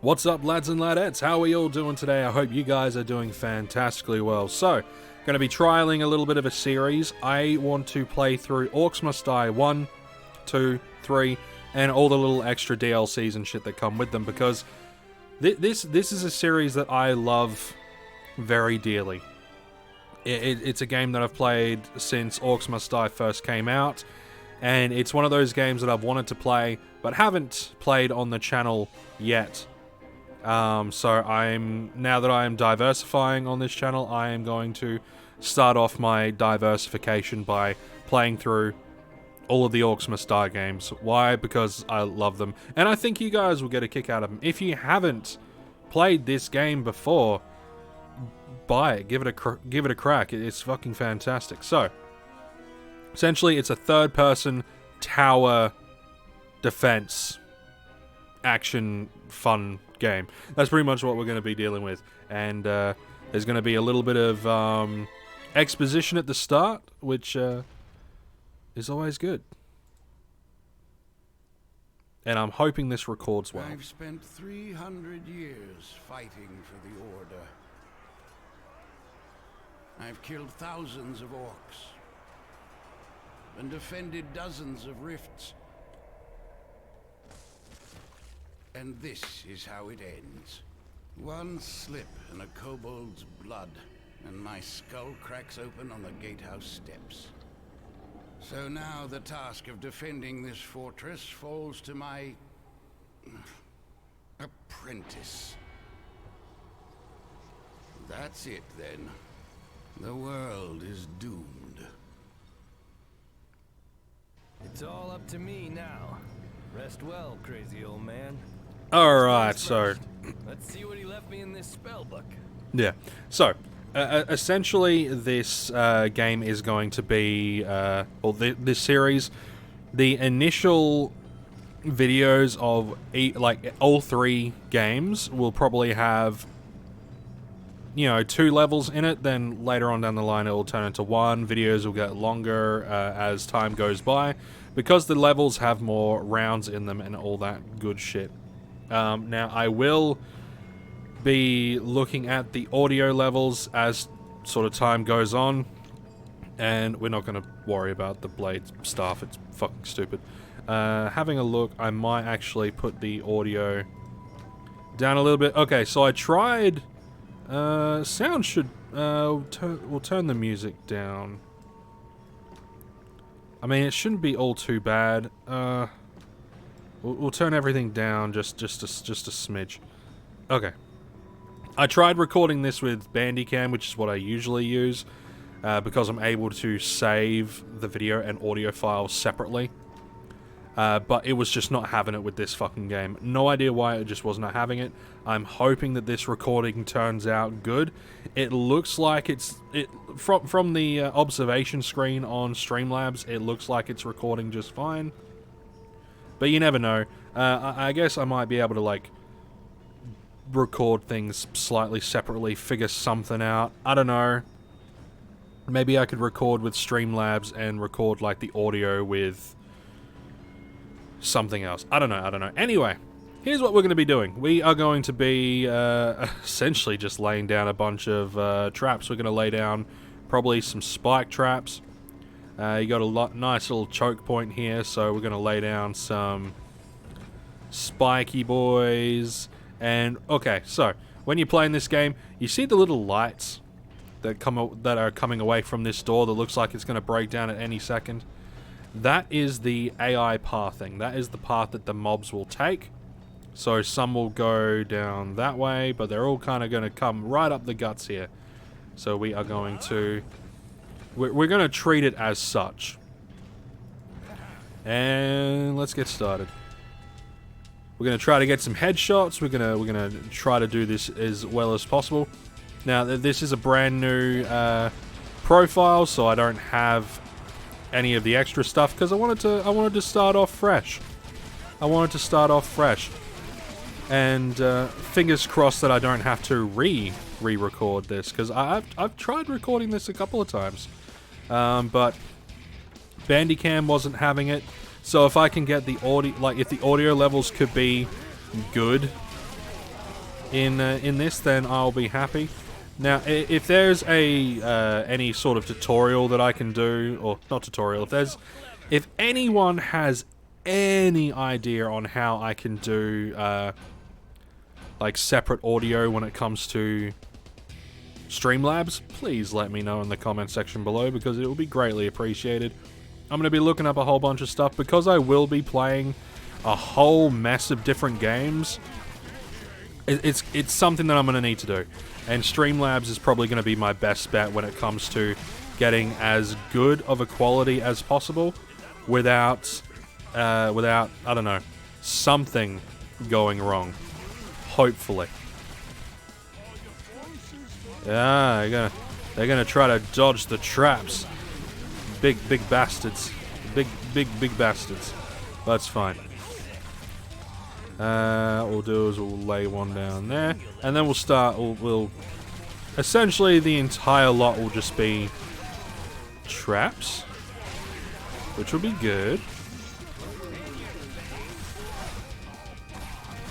What's up, lads and ladettes? How are you all doing today? I hope you guys are doing fantastically well. So, going to be trialing a little bit of a series. I want to play through Orcs Must Die 1, 2, 3, and all the little extra DLCs and shit that come with them, because this is a series that I love very dearly. It's a game that I've played since Orcs Must Die first came out, and it's one of those games that I've wanted to play, but haven't played on the channel yet. So now that I am diversifying on this channel, I am going to start off my diversification by playing through all of the Orcs Must Die games. Why? Because I love them, and I think you guys will get a kick out of them. If you haven't played this game before, buy it, give it a crack. It's fucking fantastic. So, essentially, it's a third-person tower defense action fun game. That's pretty much what we're going to be dealing with, and there's going to be a little bit of exposition at the start, which is always good. And I'm hoping this records well. I've spent 300 years fighting for the Order. I've killed thousands of orcs and defended dozens of rifts. And this is how it ends. One slip in a kobold's blood, and my skull cracks open on the gatehouse steps. So now the task of defending this fortress falls to my apprentice. That's it, then. The world is doomed. It's all up to me now. Rest well, crazy old man. Alright, so... Let's see what he left me in this spell book. Yeah. So, essentially, this game is going to be... this series, the initial videos of all three games will probably have, 2 levels in it. Then later on down the line, it will turn into 1. Videos will get longer as time goes by, because the levels have more rounds in them and all that good shit. Now, I will be looking at the audio levels as sort of time goes on, and we're not going to worry about the blade stuff. It's fucking stupid. Having a look, I might actually put the audio down a little bit. Okay, so I tried... sound should... we'll turn the music down. I mean, it shouldn't be all too bad. We'll turn everything down just a smidge. Okay. I tried recording this with Bandicam, which is what I usually use, because I'm able to save the video and audio files separately. But it was just not having it with this fucking game. No idea why it just was not having it. I'm hoping that this recording turns out good. It looks like from the observation screen on Streamlabs, it looks like it's recording just fine. But you never know. I guess I might be able to, record things slightly separately, figure something out. I don't know. Maybe I could record with Streamlabs and record, the audio with something else. I don't know. Anyway, here's what we're going to be doing. We are going to be, essentially just laying down a bunch of traps. We're going to lay down probably some spike traps. You got a nice little choke point here, so we're going to lay down some spiky boys. And, okay, so, when you're playing this game, you see the little lights that are coming away from this door that looks like it's going to break down at any second? That is the AI pathing. That is the path that the mobs will take. So some will go down that way, but they're all kind of going to come right up the guts here. So we are going to... We're going to treat it as such. And let's get started. We're going to try to get some headshots. We're going to try to do this as well as possible. Now, this is a brand new profile, so I don't have any of the extra stuff because I wanted to start off fresh. And fingers crossed that I don't have to re-record this, because I've tried recording this a couple of times. But Bandicam wasn't having it. So if I can get the audio, if the audio levels could be good, in this, then I'll be happy. Now, if there's any sort of tutorial that I can do, or not tutorial, if anyone has any idea on how I can do like separate audio when it comes to Streamlabs, please let me know in the comment section below, because it will be greatly appreciated. I'm going to be looking up a whole bunch of stuff because I will be playing a whole mess of different games. It's something that I'm going to need to do, and Streamlabs is probably going to be my best bet when it comes to getting as good of a quality as possible without I don't know, something going wrong. Hopefully. Yeah, they're gonna try to dodge the traps. Big bastards. Big bastards. That's fine. What we'll do is we'll lay one down there, and then we'll start. We'll essentially the entire lot will just be traps, which will be good.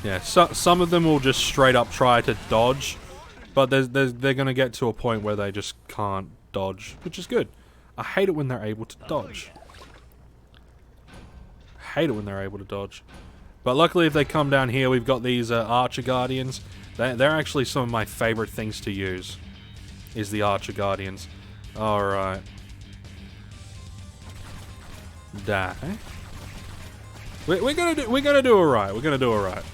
Yeah, some of them will just straight up try to dodge, but they're gonna get to a point where they just can't dodge, which is good. I hate it when they're able to dodge. Hate it when they're able to dodge. But luckily, if they come down here, we've got these Archer Guardians. They're actually some of my favorite things to use, is the Archer Guardians. Alright. Die. We're gonna do alright. We're gonna do alright.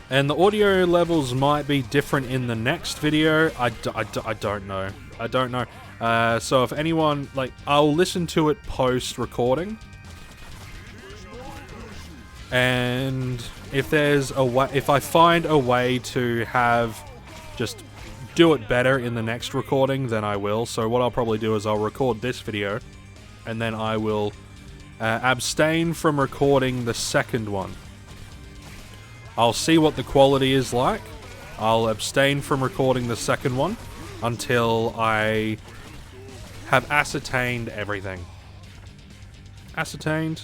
And the audio levels might be different in the next video. I don't know. I don't know. So if anyone, like, I'll listen to it post-recording. And if there's a way, if I find a way to just do it better in the next recording, then I will. So what I'll probably do is I'll record this video, and then I will abstain from recording the second one. I'll see what the quality is like. I'll abstain from recording the second one until I have ascertained everything. Ascertained?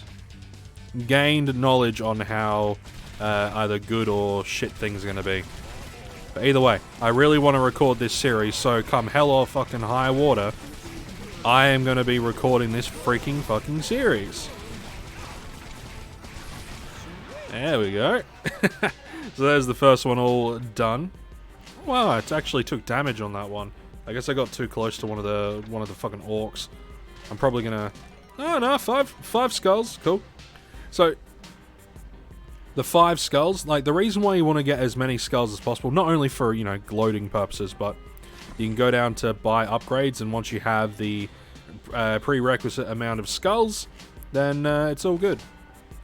Gained knowledge on how either good or shit things are going to be. But either way, I really want to record this series, so come hell or fucking high water, I am going to be recording this freaking fucking series. There we go. So there's the first one all done. Wow, it actually took damage on that one. I guess I got too close to one of the fucking orcs. I'm probably gonna... Oh no, five skulls. Cool. So the 5 skulls, like, the reason why you want to get as many skulls as possible, not only for, you know, gloating purposes, but you can go down to buy upgrades, and once you have the prerequisite amount of skulls, then it's all good.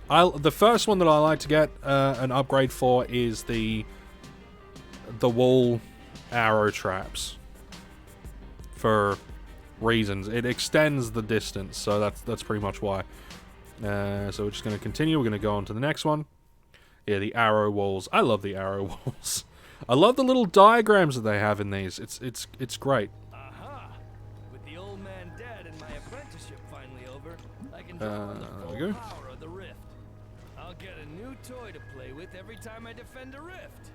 The first one that I like to get an upgrade for is the wall arrow traps. For reasons. It extends the distance, so that's pretty much why. So we're just going to continue. We're going to go on to the next one. Yeah, the arrow walls. I love the arrow walls. I love the little diagrams that they have in these. It's great. Aha! With the old man dead and my apprenticeship finally over, I can draw on the full There we go. power of the rift. I'll get a new toy to play with every time I defend a rift.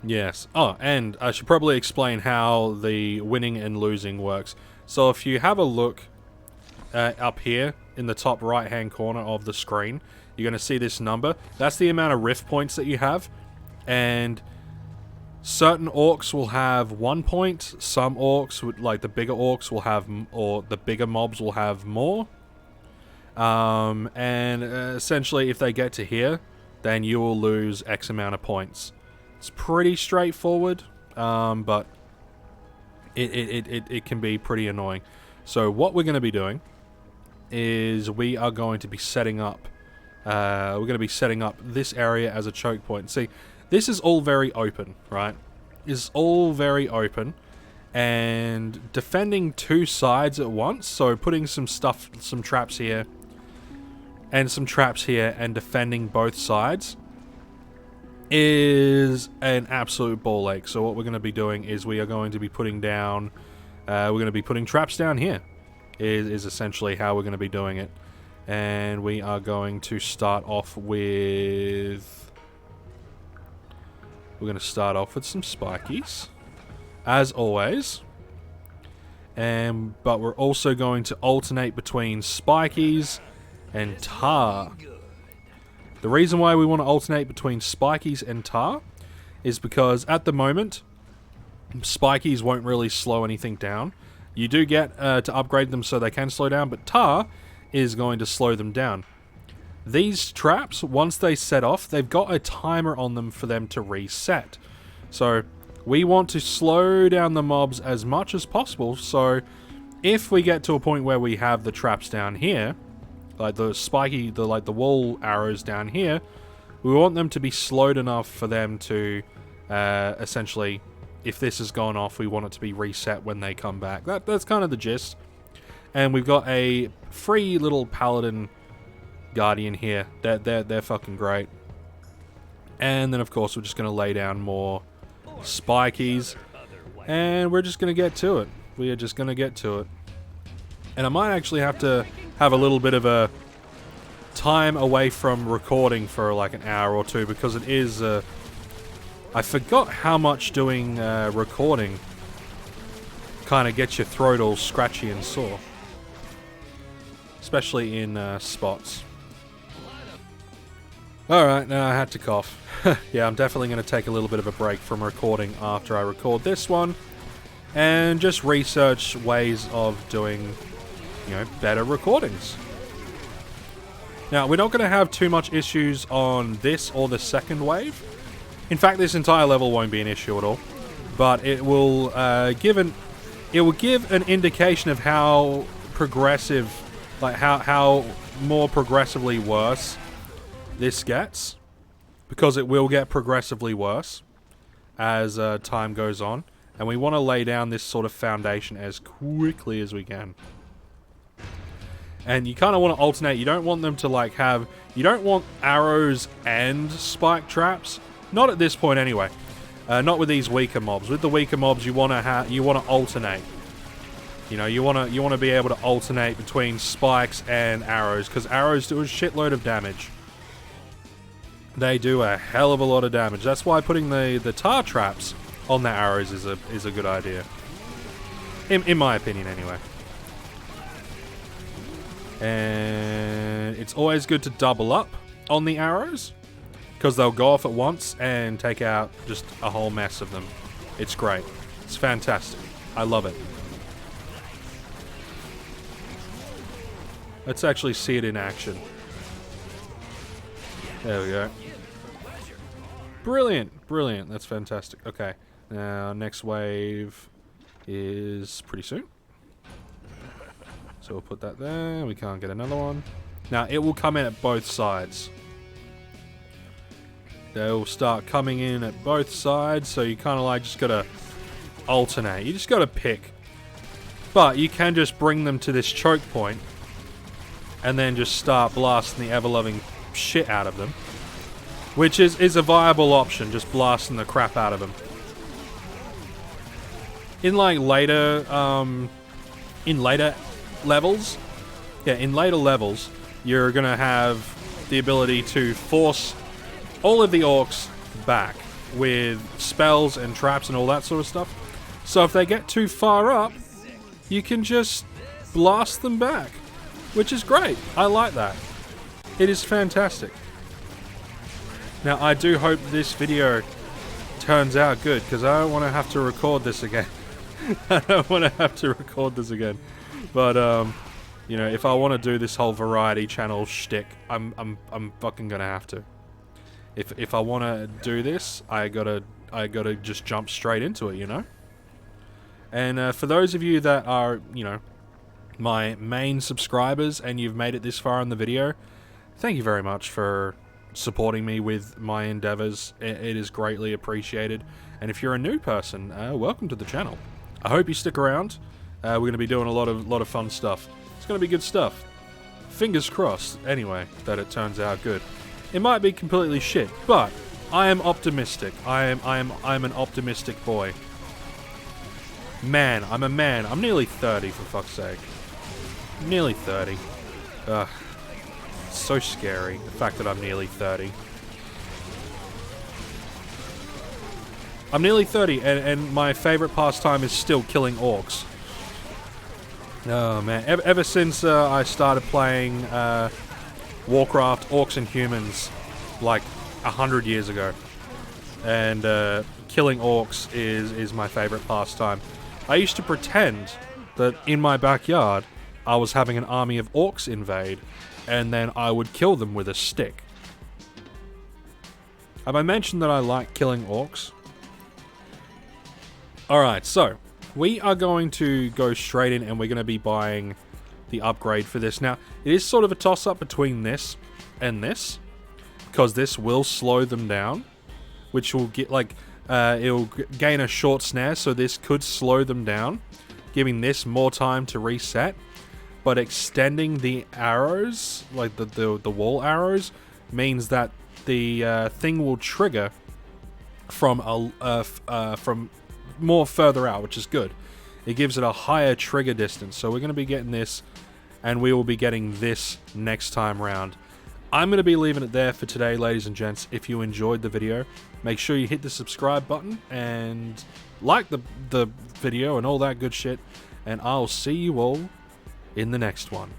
Yes. Oh, and I should probably explain how the winning and losing works. So if you have a look up here in the top right hand corner of the screen, you're going to see this number. That's the amount of rift points that you have. And certain orcs will have 1 point. Some orcs, like the bigger orcs, will have, or the bigger mobs will have more. And essentially, if they get to here, then you will lose X amount of points. It's pretty straightforward, but it can be pretty annoying. So what we're going to be doing is we are going to be setting up this area as a choke point. See, this is all very open, right? It's all very open, and defending 2 sides at once, so putting some traps here and some traps here and defending both sides is an absolute ball ache. So what we're going to be doing is we are going to be putting down traps down here is essentially how we're going to be doing it. And we are going to start off with we're going to start off with some spikies, as always. But we're also going to alternate between spikies and tar. The reason why we want to alternate between spikies and tar is because at the moment, spikies won't really slow anything down. You do get to upgrade them so they can slow down, but tar is going to slow them down. These traps, once they set off, they've got a timer on them for them to reset. So we want to slow down the mobs as much as possible, so if we get to a point where we have the traps down here, like the spiky, the wall arrows down here, we want them to be slowed enough for them to essentially, if this has gone off, we want it to be reset when they come back. That's kind of the gist. And we've got a free little paladin guardian here. They're fucking great. And then of course we're just going to lay down more spikies, and we're just going to get to it. We are just going to get to it. And I might actually have to have a little bit of a time away from recording for like an hour or two, because it is I forgot how much doing recording kind of gets your throat all scratchy and sore, especially in spots. Alright, now I had to cough. Yeah, I'm definitely going to take a little bit of a break from recording after I record this one, and just research ways of doing, you know, better recordings. Now, we're not going to have too much issues on this or the second wave. In fact, this entire level won't be an issue at all, but it will give an indication of how progressive, like how more progressively worse this gets, because it will get progressively worse as time goes on, and we want to lay down this sort of foundation as quickly as we can. And you kind of want to alternate. You don't want them to like have, you don't want arrows and spike traps, not at this point anyway. Not with these weaker mobs. With the weaker mobs, you want to alternate. You know, you want to be able to alternate between spikes and arrows, because arrows do a shitload of damage. They do a hell of a lot of damage. That's why putting the tar traps on the arrows is a good idea. In my opinion, anyway. And it's always good to double up on the arrows, because they'll go off at once and take out just a whole mess of them. It's great. It's fantastic. I love it. Let's actually see it in action. There we go. Brilliant, brilliant. That's fantastic. Okay, now next wave is pretty soon. So we'll put that there. We can't get another one. Now it will come in at both sides. They'll start coming in at both sides, so you kind of like just gotta alternate. You just gotta pick. But you can just bring them to this choke point and then just start blasting the ever-loving shit out of them. Which is a viable option, just blasting the crap out of them. In like later levels, you're gonna have the ability to force all of the orcs back with spells and traps and all that sort of stuff. So if they get too far up, you can just blast them back, which is great. I like that. It is fantastic. Now, I do hope this video turns out good, because I don't want to have to record this again. I don't want to have to record this again. But, you know, if I want to do this whole variety channel shtick, I'm fucking gonna have to. If I want to do this, I gotta just jump straight into it, you know? And for those of you that are, you know, my main subscribers and you've made it this far in the video, thank you very much for supporting me with my endeavors. It is greatly appreciated. And if you're a new person, welcome to the channel. I hope you stick around. We're going to be doing a lot of fun stuff. It's going to be good stuff. Fingers crossed, anyway, that it turns out good. It might be completely shit, but I am optimistic. I'm an optimistic boy. Man, I'm a man. I'm nearly 30, for fuck's sake. Nearly 30. Ugh. It's so scary, the fact that I'm nearly 30. I'm nearly 30, and my favorite pastime is still killing orcs. Oh man, ever since I started playing Warcraft, Orcs and Humans, like 100 years ago, and killing orcs is my favorite pastime. I used to pretend that in my backyard I was having an army of orcs invade, and then I would kill them with a stick. Have I mentioned that I like killing orcs? Alright, so we are going to go straight in and we're going to be buying the upgrade for this. Now, it is sort of a toss-up between this and this, because this will slow them down, which will get, like, it'll gain a short snare, so this could slow them down, giving this more time to reset, but extending the arrows, like the wall arrows, means that the thing will trigger from more further out, which is good. It gives it a higher trigger distance, so we're going to be getting this, and we will be getting this next time round. I'm going to be leaving it there for today, ladies and gents. If you enjoyed the video, make sure you hit the subscribe button and like the video and all that good shit, and I'll see you all in the next one.